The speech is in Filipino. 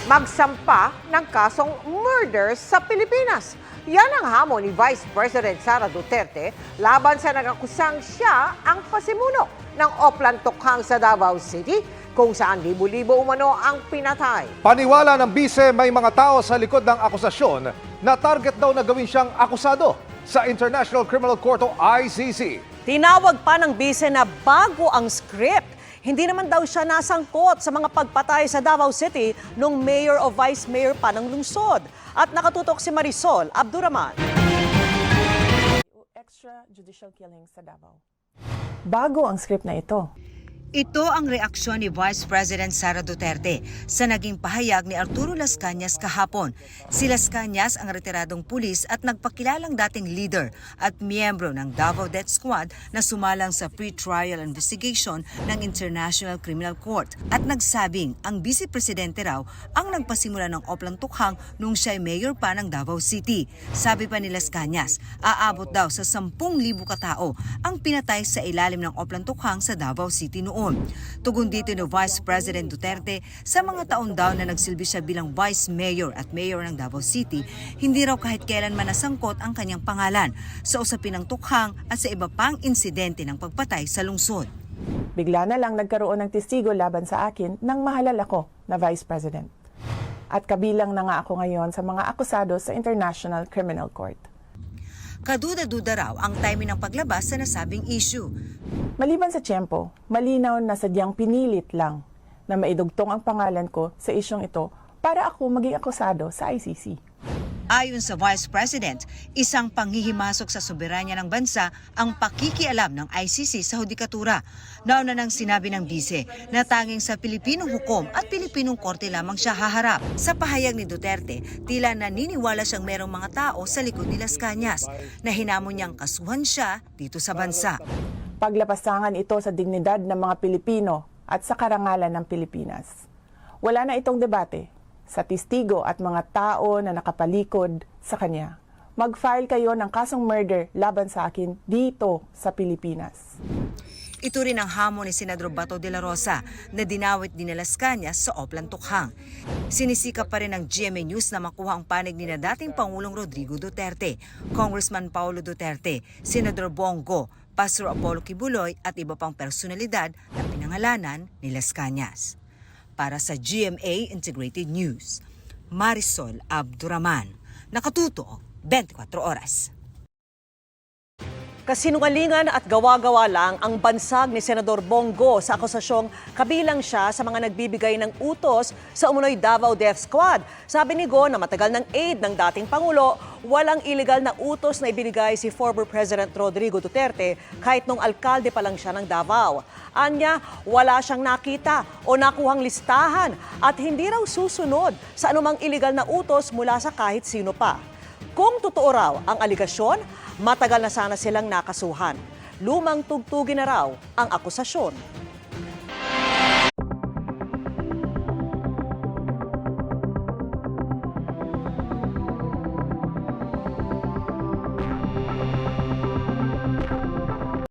magsampa ng kasong murder sa Pilipinas. Yan ang hamon ni Vice President Sara Duterte laban sa nag-akusang siya ang pasimuno ng Oplan Tokhang sa Davao City kung saan libo-libo umano ang pinatay. Paniwala ng bise may mga tao sa likod ng akusasyon na target daw na gawin siyang akusado sa International Criminal Court o ICC. Tinawag pa ng bise na bago ang script. Hindi naman daw siya nasangkot sa mga pagpatay sa Davao City nung mayor o vice mayor pa ng lungsod. At nakatutok si Marisol Abduraman. Extrajudicial killing sa Davao. Bago ang script na ito. Ito ang reaksyon ni Vice President Sara Duterte sa naging pahayag ni Arturo Las Cañas kahapon. Si Las Cañas ang retiradong pulis at nagpakilalang dating leader at miyembro ng Davao Death Squad na sumalang sa pre-trial investigation ng International Criminal Court. At nagsabing ang Vice Presidente raw ang nagpasimula ng Oplan Tokhang nung siya'y mayor pa ng Davao City. Sabi pa ni Las Cañas, aabot daw sa 10,000 katao ang pinatay sa ilalim ng Oplan Tokhang sa Davao City noon. Tugon dito ni Vice President Duterte, sa mga taon daw na nagsilbi siya bilang Vice Mayor at Mayor ng Davao City, hindi raw kahit kailanman nasangkot ang kanyang pangalan sa usapin ng Tokhang at sa iba pang insidente ng pagpatay sa lungsod. Bigla na lang nagkaroon ng testigo laban sa akin nang mahalal ako na Vice President. At kabilang na nga ako ngayon sa mga akusado sa International Criminal Court. Kaduda-duda raw ang timing ng paglabas sa nasabing issue. Maliban sa tiyempo, malinaw na sadyang pinilit lang na maidugtong ang pangalan ko sa isyong ito para ako maging akusado sa ICC. Ayon sa Vice President, isang panghihimasok sa soberanya ng bansa ang pakikialam ng ICC sa hudikatura. Nauna nang sinabi ng bise na tanging sa Pilipinong hukom at Pilipinong korte lamang siya haharap. Sa pahayag ni Duterte, tila naniniwala siyang merong mga tao sa likod ni Las Cañas na hinamon niyang kasuhan siya dito sa bansa. Paglapasangan ito sa dignidad ng mga Pilipino at sa karangalan ng Pilipinas. Wala na itong debate sa testigo at mga tao na nakapalikod sa kanya. Mag-file kayo ng kasong murder laban sa akin dito sa Pilipinas. Ito rin ang hamon ni Senador Bato de la Rosa na dinawit din ni Las Cañas sa Oplan Tokhang. Sinisikap pa rin ng GMA News na makuha ang panig ni na dating Pangulong Rodrigo Duterte, Congressman Paulo Duterte, Senador Bongo, Pastor Apollo Kibuloy at iba pang personalidad na pinangalanan ni Las Cañas. Para sa GMA Integrated News, Marisol Abduraman, nakatuto 24 oras. Kasinungalingan at gawa-gawa lang ang bansag ni Senador Bongo sa akusasyong kabilang siya sa mga nagbibigay ng utos sa umunoy Davao Death Squad. Sabi ni Go na matagal ng aide ng dating Pangulo, walang illegal na utos na ibinigay si former President Rodrigo Duterte kahit nung alkalde pa lang siya ng Davao. Anya, wala siyang nakita o nakuhang listahan at hindi raw susunod sa anumang illegal na utos mula sa kahit sino pa. Kung totoo raw ang aligasyon, matagal na sana silang nakasuhan. Lumang tugtugin na raw ang akusasyon.